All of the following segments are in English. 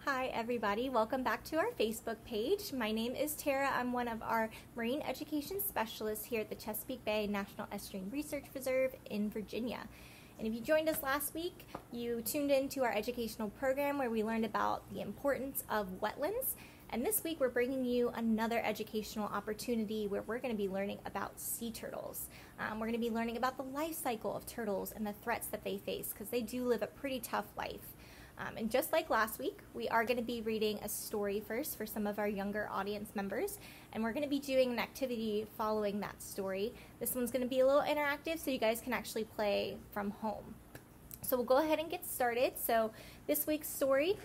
Hi everybody, welcome back to our Facebook page. My name is Tara. I'm one of our marine education specialists here at the Chesapeake Bay National Estuarine Research Reserve in Virginia. And if you joined us last week, you tuned into our educational program where we learned about the importance of wetlands. And this week we're bringing you another educational opportunity where we're going to be learning about sea turtles. We're going to be learning about the life cycle of turtles and the threats that they face because they do live a pretty tough life. And just like last week, we are going to be reading a story first for some of our younger audience members, and we're going to be doing an activity following that story. This one's going to be a little interactive so you guys can actually play from home. So we'll go ahead and get started. So this week's story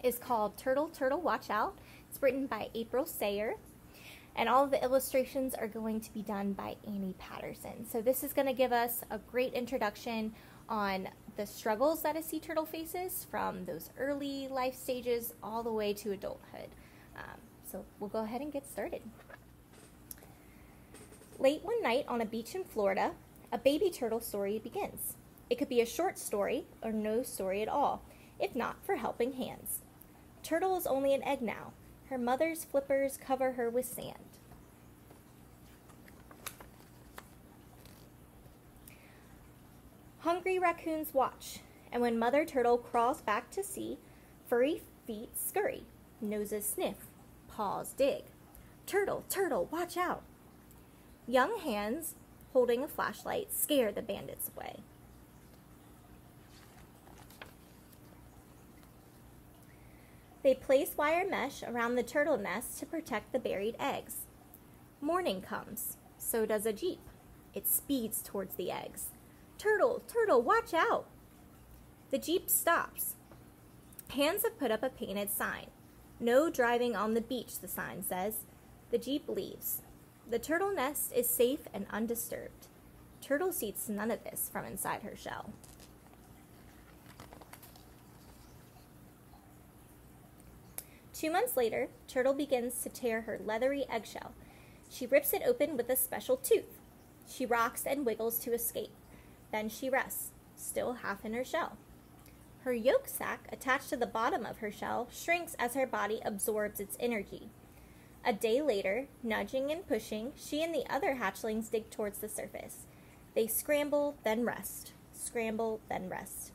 is called Turtle, Turtle, Watch Out. It's written by April Sayer, and all of the illustrations are going to be done by Annie Patterson. So this is going to give us a great introduction on the struggles that a sea turtle faces from those early life stages all the way to adulthood. So we'll go ahead and get started. Late one night on a beach in Florida, a baby turtle story begins. It could be a short story or no story at all, if not for helping hands. Turtle is only an egg now. Her mother's flippers cover her with sand. Hungry raccoons watch, and when mother turtle crawls back to sea, furry feet scurry, noses sniff, paws dig. Turtle, turtle, watch out! Young hands holding a flashlight scare the bandits away. They place wire mesh around the turtle nest to protect the buried eggs. Morning comes, so does a jeep. It speeds towards the eggs. Turtle, turtle, watch out! The jeep stops. Hands have put up a painted sign. No driving on the beach, the sign says. The jeep leaves. The turtle nest is safe and undisturbed. Turtle sees none of this from inside her shell. Two months later, Turtle begins to tear her leathery eggshell. She rips it open with a special tooth. She rocks and wiggles to escape. Then she rests, still half in her shell. Her yolk sac, attached to the bottom of her shell, shrinks as her body absorbs its energy. A day later, nudging and pushing, she and the other hatchlings dig towards the surface. They scramble, then rest. Scramble, then rest.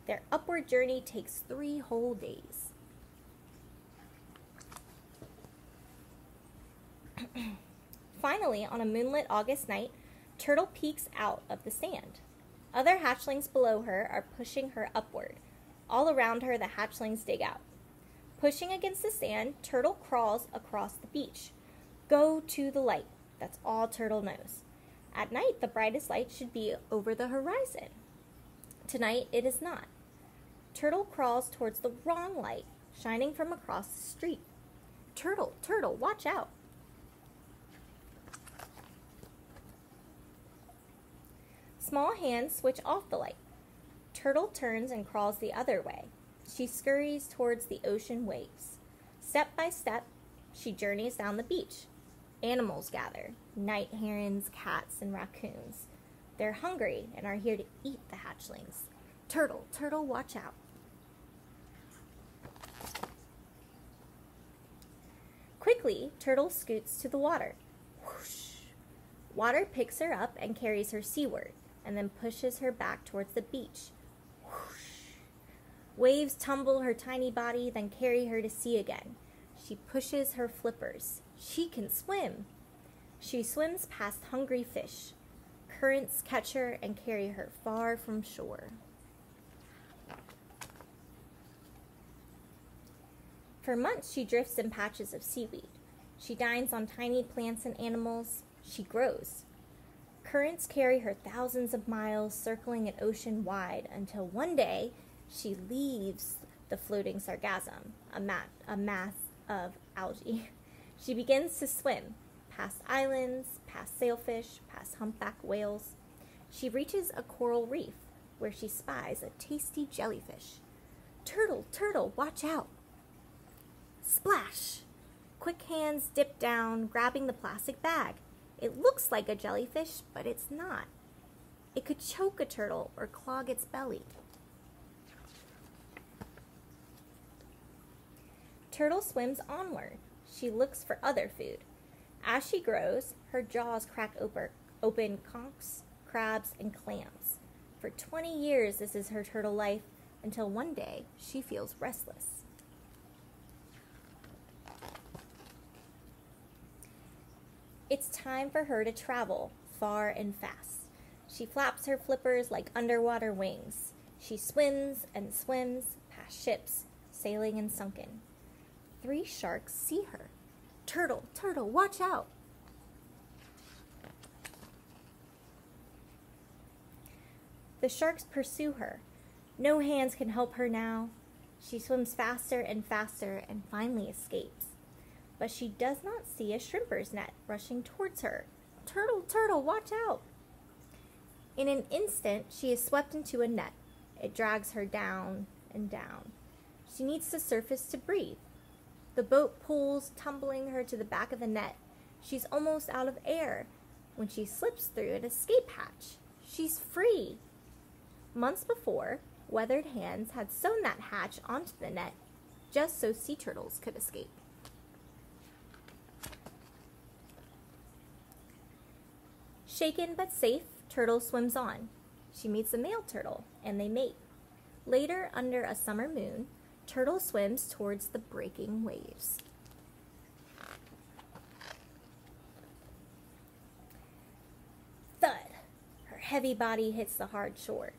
Their upward journey takes 3 whole days. Finally, on a moonlit August night, Turtle peeks out of the sand. Other hatchlings below her are pushing her upward. All around her, the hatchlings dig out. Pushing against the sand, Turtle crawls across the beach. Go to the light. That's all Turtle knows. At night, the brightest light should be over the horizon. Tonight, it is not. Turtle crawls towards the wrong light, shining from across the street. Turtle, turtle, watch out! Small hands switch off the light. Turtle turns and crawls the other way. She scurries towards the ocean waves. Step by step, she journeys down the beach. Animals gather, night herons, cats, and raccoons. They're hungry and are here to eat the hatchlings. Turtle, turtle, watch out. Quickly, Turtle scoots to the water. Whoosh! Water picks her up and carries her seaward, and then pushes her back towards the beach. Whoosh! Waves tumble her tiny body, then carry her to sea again. She pushes her flippers. She can swim. She swims past hungry fish. Currents catch her and carry her far from shore. For months, she drifts in patches of seaweed. She dines on tiny plants and animals. She grows. Currents carry her thousands of miles, circling an ocean wide, until one day she leaves the floating sargassum, a mass of algae. She begins to swim, past islands, past sailfish, past humpback whales. She reaches a coral reef, where she spies a tasty jellyfish. Turtle, turtle, watch out! Splash! Quick hands dip down, grabbing the plastic bag. It looks like a jellyfish, but it's not. It could choke a turtle or clog its belly. turtle swims onward. She looks for other food. As she grows, her jaws crack open conchs, crabs, and clams. For 20 years, this is her turtle life, until one day she feels restless. It's time for her to travel far and fast. She flaps her flippers like underwater wings. She swims and swims past ships, sailing and sunken. 3 sharks see her. Turtle, turtle, watch out! The sharks pursue her. No hands can help her now. She swims faster and faster and finally escapes. But she does not see a shrimper's net rushing towards her. Turtle, turtle, watch out! In an instant, she is swept into a net. It drags her down and down. She needs the surface to breathe. The boat pulls, tumbling her to the back of the net. She's almost out of air when she slips through an escape hatch. She's free! Months before, weathered hands had sewn that hatch onto the net just so sea turtles could escape. Shaken but safe, Turtle swims on. She meets a male turtle, and they mate. Later, under a summer moon, Turtle swims towards the breaking waves. Thud! Her heavy body hits the hard shore.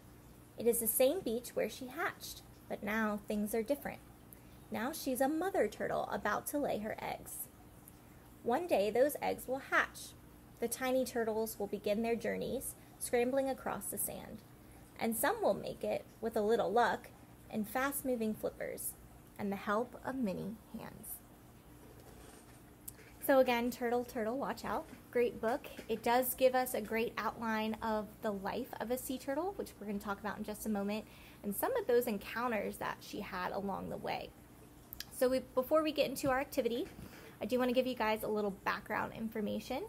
It is the same beach where she hatched, but now things are different. Now she's a mother turtle about to lay her eggs. One day those eggs will hatch. The tiny turtles will begin their journeys, scrambling across the sand. And some will make it, with a little luck, and fast-moving flippers, and the help of many hands. So again, Turtle, Turtle, Watch Out. Great book. It does give us a great outline of the life of a sea turtle, which we're going to talk about in just a moment, and some of those encounters that she had along the way. So before we get into our activity, I do want to give you guys a little background information.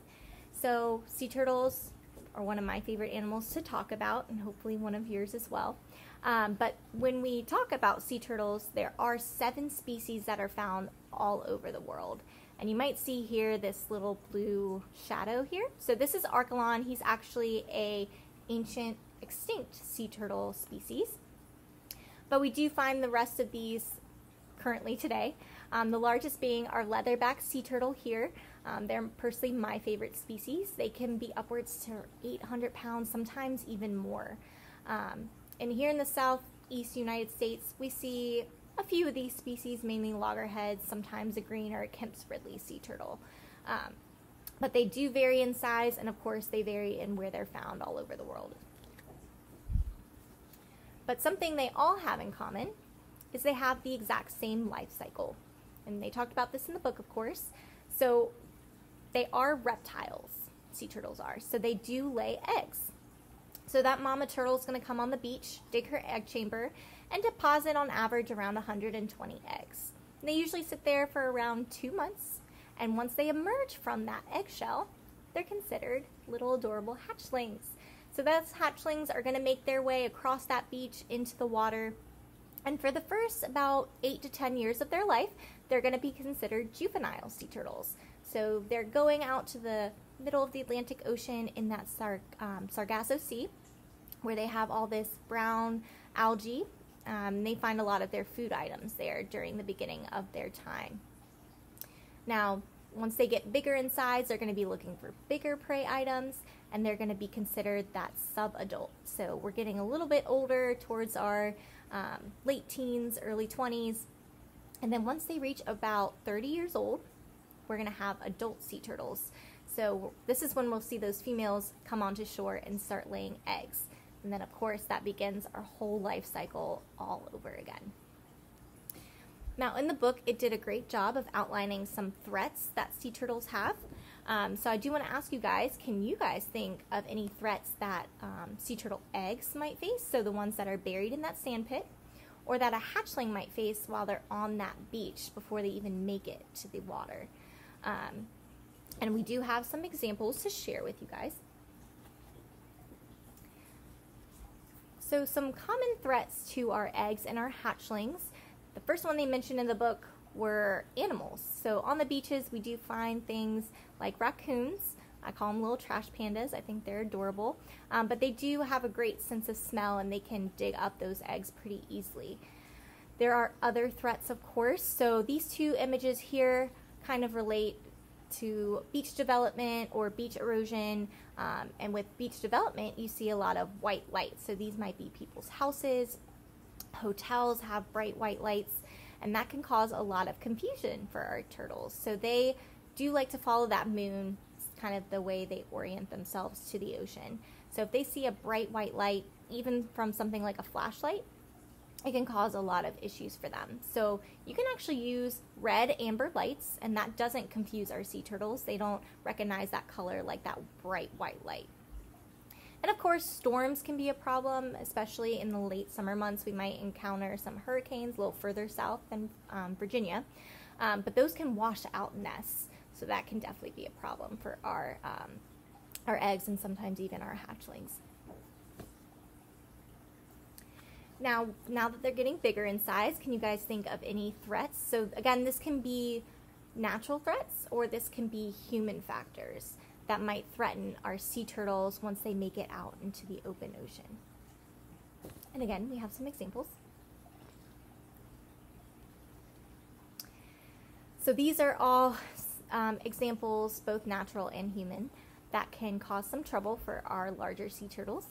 So sea turtles are one of my favorite animals to talk about, and hopefully one of yours as well. But when we talk about sea turtles, there are 7 species that are found all over the world. And you might see here this little blue shadow here. So this is Archelon. He's actually an ancient extinct sea turtle species. But we do find the rest of these currently today. The largest being our leatherback sea turtle here. They're personally my favorite species. They can be upwards to 800 pounds, sometimes even more. And here in the southeast United States, we see a few of these species, mainly loggerheads, sometimes a green or a Kemp's Ridley sea turtle. But they do vary in size, and of course they vary in where they're found all over the world. But something they all have in common is they have the exact same life cycle. And they talked about this in the book, of course. So they are reptiles, sea turtles are. So they do lay eggs. So that mama turtle is going to come on the beach, dig her egg chamber, and deposit on average around 120 eggs. And they usually sit there for around 2 months. And once they emerge from that eggshell, they're considered little adorable hatchlings. So those hatchlings are going to make their way across that beach into the water. And for the first about 8 to 10 years of their life, they're going to be considered juvenile sea turtles. So they're going out to the middle of the Atlantic Ocean in that Sargasso Sea, where they have all this brown algae. They find a lot of their food items there during the beginning of their time. Now, once they get bigger in size, they're going to be looking for bigger prey items, and they're going to be considered that sub-adult. So we're getting a little bit older towards our late teens, early 20s. And then once they reach about 30 years old, we're going to have adult sea turtles. So this is when we'll see those females come onto shore and start laying eggs. And then, of course, that begins our whole life cycle all over again. Now, in the book, it did a great job of outlining some threats that sea turtles have. So I do want to ask you guys, can you guys think of any threats that sea turtle eggs might face? So the ones that are buried in that sand pit, or that a hatchling might face while they're on that beach before they even make it to the water. And we do have some examples to share with you guys. So some common threats to our eggs and our hatchlings. The first one they mentioned in the book were animals. So on the beaches, we do find things like raccoons. I call them little trash pandas. I think they're adorable. But they do have a great sense of smell, and they can dig up those eggs pretty easily. There are other threats, of course. So these two images here kind of relate to beach development or beach erosion. And with beach development, you see a lot of white lights. So these might be people's houses. Hotels have bright white lights, and that can cause a lot of confusion for our turtles. So they do like to follow that moon. It's kind of the way they orient themselves to the ocean. So if they see a bright white light, even from something like a flashlight, it can cause a lot of issues for them. So you can actually use red amber lights, and that doesn't confuse our sea turtles. They don't recognize that color like that bright white light. And of course, storms can be a problem, especially in the late summer months. We might encounter some hurricanes a little further south than Virginia, but those can wash out nests. So that can definitely be a problem for our eggs and sometimes even our hatchlings. Now that they're getting bigger in size, can you guys think of any threats? So again, this can be natural threats, or this can be human factors that might threaten our sea turtles once they make it out into the open ocean. And again, we have some examples. So these are all examples, both natural and human, that can cause some trouble for our larger sea turtles.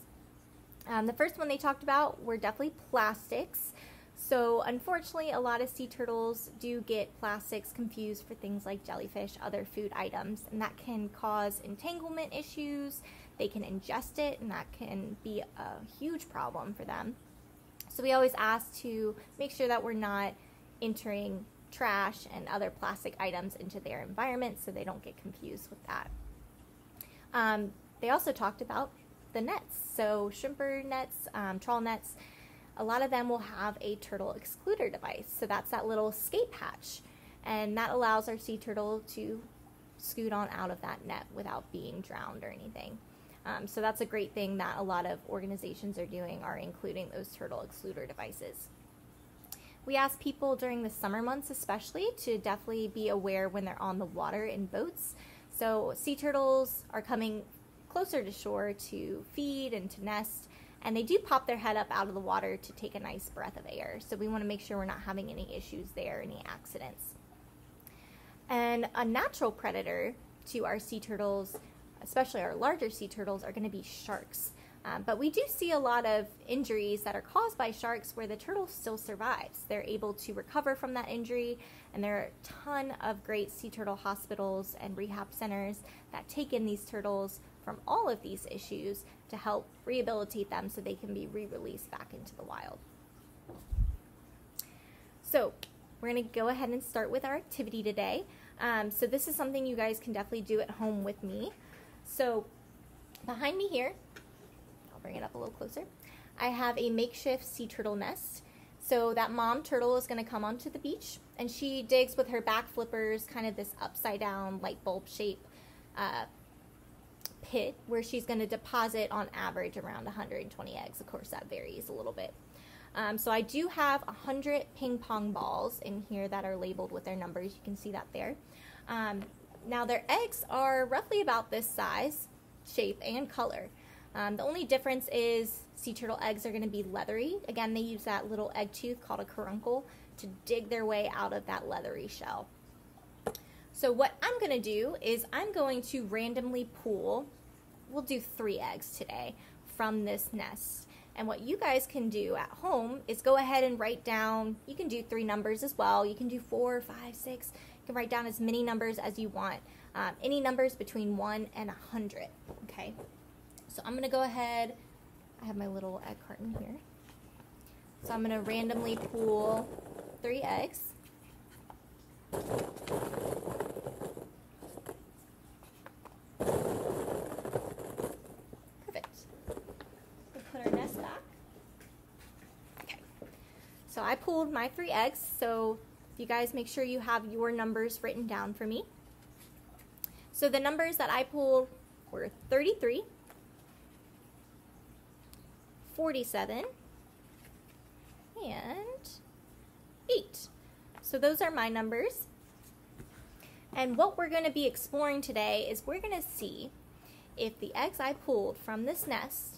The first one they talked about were definitely plastics. So unfortunately, a lot of sea turtles do get plastics confused for things like jellyfish, other food items, and that can cause entanglement issues. They can ingest it, and that can be a huge problem for them. So we always ask to make sure that we're not entering trash and other plastic items into their environment so they don't get confused with that. They also talked about the nets. So shrimper nets, trawl nets, a lot of them will have a turtle excluder device. So that's that little escape hatch, and that allows our sea turtle to scoot on out of that net without being drowned or anything. So that's a great thing that a lot of organizations are doing, are including those turtle excluder devices. We ask people during the summer months especially to definitely be aware when they're on the water in boats. So sea turtles are coming closer to shore to feed and to nest, and they do pop their head up out of the water to take a nice breath of air. So we want to make sure we're not having any issues there, any accidents. And a natural predator to our sea turtles, especially our larger sea turtles, are going to be sharks. But we do see a lot of injuries that are caused by sharks where the turtle still survives. They're able to recover from that injury, and there are a ton of great sea turtle hospitals and rehab centers that take in these turtles from all of these issues to help rehabilitate them so they can be re-released back into the wild. So we're going to go ahead and start with our activity today. So this is something you guys can definitely do at home with me. So behind me here, I'll bring it up a little closer, I have a makeshift sea turtle nest. So that mom turtle is going to come onto the beach, and she digs with her back flippers kind of this upside down light bulb shape pit where she's going to deposit on average around 120 eggs. Of course, that varies a little bit. So I do have 100 ping pong balls in here that are labeled with their numbers. You can see that there. Now their eggs are roughly about this size, shape, and color. The only difference is sea turtle eggs are going to be leathery. Again, they use that little egg tooth called a caruncle to dig their way out of that leathery shell. So what I'm going to do is I'm going to randomly pull, we'll do 3 eggs today from this nest. And what you guys can do at home is go ahead and write down, you can do 3 numbers as well. You can do 4, 5, 6. You can write down as many numbers as you want. Any numbers between 1 and 100, okay? So I'm going to go ahead, I have my little egg carton here. So I'm going to randomly pull 3 eggs. Perfect. We'll put our nest back. Okay. So I pulled my 3 eggs, so you guys make sure you have your numbers written down for me. So the numbers that I pulled were 33, 47, and 8. So those are my numbers. And what we're going to be exploring today is we're going to see if the eggs I pulled from this nest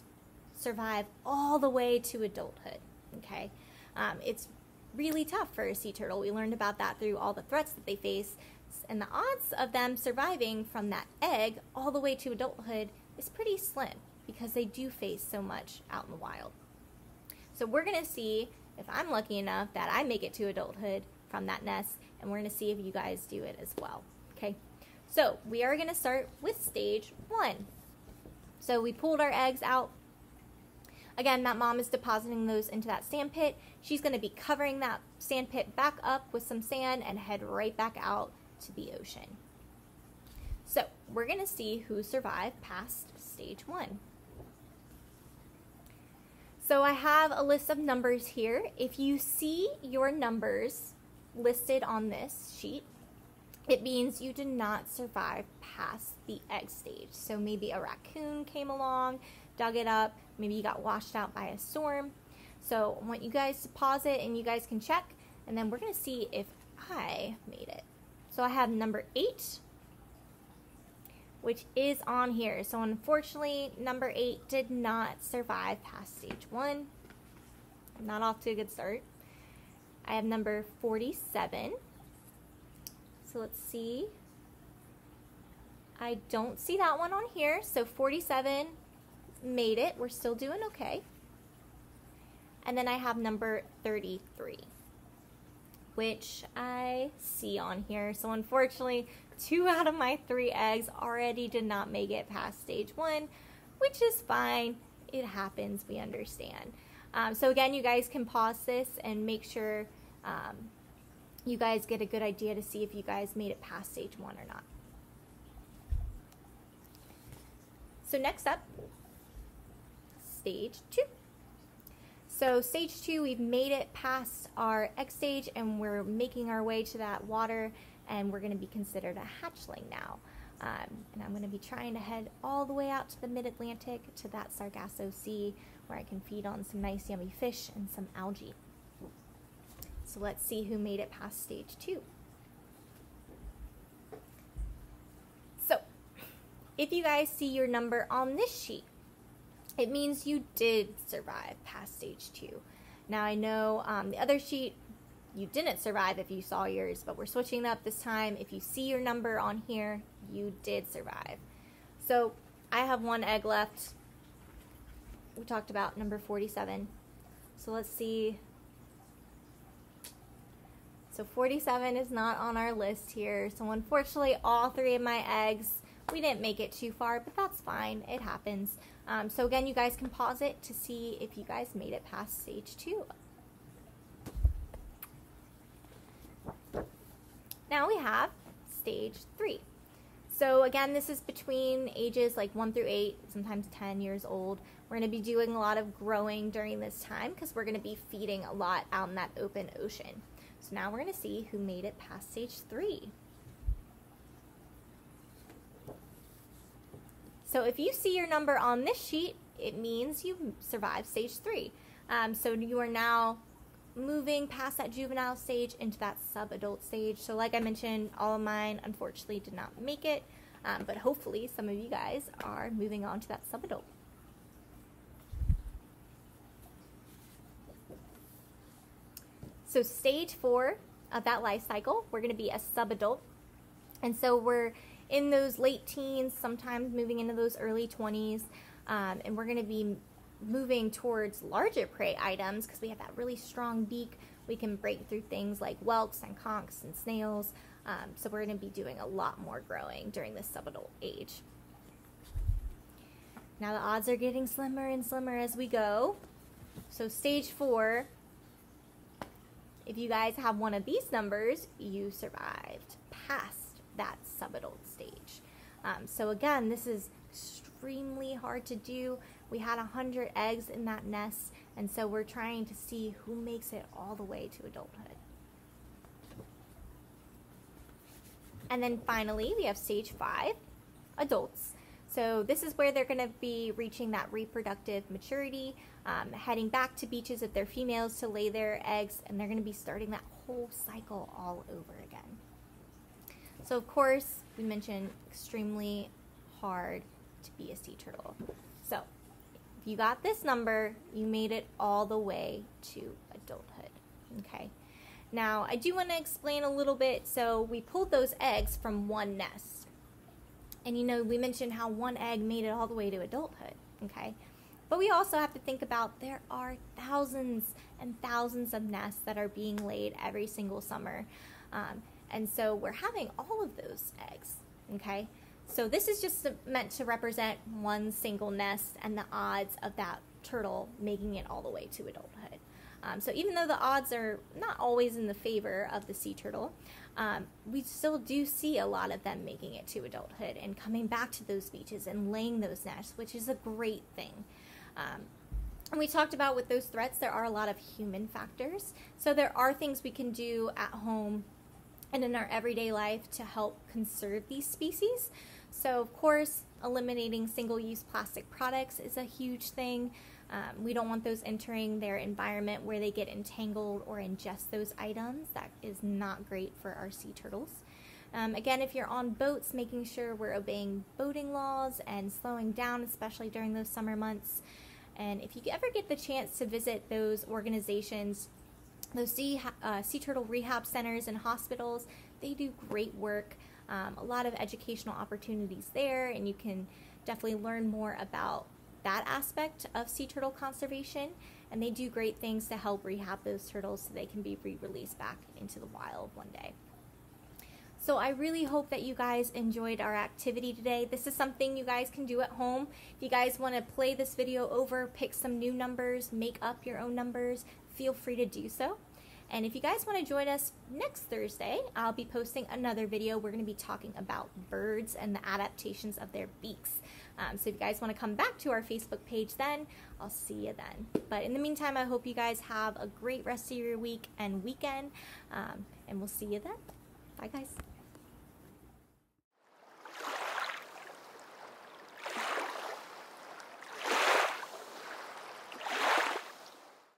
survive all the way to adulthood. Okay, it's really tough for a sea turtle. We learned about that through all the threats that they face, and the odds of them surviving from that egg all the way to adulthood is pretty slim because they do face so much out in the wild. So we're going to see if I'm lucky enough that I make it to adulthood from that nest, and we're going to see if you guys do it as well. Okay, so we are going to start with stage 1. So we pulled our eggs out. Again, that mom is depositing those into that sand pit. She's going to be covering that sand pit back up with some sand and head right back out to the ocean. So we're going to see who survived past stage 1. So I have a list of numbers here. If you see your numbers listed on this sheet, it means you did not survive past the egg stage. So maybe a raccoon came along, dug it up, maybe you got washed out by a storm. So I want you guys to pause it and you guys can check, and then we're going to see if I made it. So I have number 8, which is on here. So unfortunately, number 8 did not survive past stage 1. I'm not off to a good start. I have number 47. So let's see. I don't see that one on here. So 47 made it. We're still doing okay. And then I have number 33, which I see on here. So unfortunately, 2 out of my 3 eggs already did not make it past stage 1, which is fine. It happens. We understand. So again, you guys can pause this and make sure you guys get a good idea to see if you guys made it past stage 1 or not. So next up, stage 2. So stage 2, we've made it past our egg stage and we're making our way to that water, and we're going to be considered a hatchling now. And I'm going to be trying to head all the way out to the mid-Atlantic to that Sargasso Sea where I can feed on some nice yummy fish and some algae. So let's see who made it past stage 2. So if you guys see your number on this sheet, it means you did survive past stage 2. Now I know the other sheet you didn't survive if you saw yours, but we're switching up this time. If you see your number on here, you did survive. So I have 1 egg left. We talked about number 47. So let's see. So 47 is not on our list here. So unfortunately, all 3 of my eggs, we didn't make it too far, but that's fine. It happens. So again, you guys can pause it to see if you guys made it past stage 2. Now we have stage 3. So again, this is between ages like 1 through 8, sometimes 10 years old. We're going to be doing a lot of growing during this time because we're going to be feeding a lot out in that open ocean. So now we're going to see who made it past stage 3. So if you see your number on this sheet, it means you survived stage 3. So you are now moving past that juvenile stage into that sub-adult stage. So like I mentioned, all of mine unfortunately did not make it, but hopefully some of you guys are moving on to that sub-adult. So stage 4 of that life cycle, we're going to be a sub-adult. And so we're in those late teens, sometimes moving into those early 20s, and we're going to be moving towards larger prey items because we have that really strong beak. We can break through things like whelks and conchs and snails. So we're going to be doing a lot more growing during this sub-adult age. Now the odds are getting slimmer and slimmer as we go. So stage 4, if you guys have one of these numbers, you survived past that sub-adult stage. So again, this is extremely hard to do. We had 100 eggs in that nest, and so we're trying to see who makes it all the way to adulthood. And then finally, we have stage 5, adults. So this is where they're going to be reaching that reproductive maturity, heading back to beaches if they're females to lay their eggs, and they're going to be starting that whole cycle all over again. So of course, we mentioned extremely hard to be a sea turtle. So if you got this number, you made it all the way to adulthood, okay? Now, I do want to explain a little bit. So we pulled those eggs from one nest. And you know, we mentioned how one egg made it all the way to adulthood, okay? But we also have to think about there are thousands and thousands of nests that are being laid every single summer. And so we're having all of those eggs, okay? So this is just meant to represent one single nest and the odds of that turtle making it all the way to adulthood. So even though the odds are not always in the favor of the sea turtle, we still do see a lot of them making it to adulthood and coming back to those beaches and laying those nests, which is a great thing. And we talked about with those threats, there are a lot of human factors. So there are things we can do at home and in our everyday life to help conserve these species. So of course, eliminating single-use plastic products is a huge thing. We don't want those entering their environment where they get entangled or ingest those items. That is not great for our sea turtles. Again, if you're on boats, making sure we're obeying boating laws and slowing down, especially during those summer months. And if you ever get the chance to visit those organizations, those sea turtle rehab centers and hospitals, they do great work. A lot of educational opportunities there, and you can definitely learn more about that aspect of sea turtle conservation, and they do great things to help rehab those turtles so they can be re-released back into the wild one day. So I really hope that you guys enjoyed our activity today. This is something you guys can do at home. If you guys want to play this video over, pick some new numbers, make up your own numbers, feel free to do so. And if you guys want to join us next Thursday, I'll be posting another video. We're going to be talking about birds and the adaptations of their beaks. So if you guys want to come back to our Facebook page then, I'll see you then. But in the meantime, I hope you guys have a great rest of your week and weekend, and we'll see you then. Bye guys.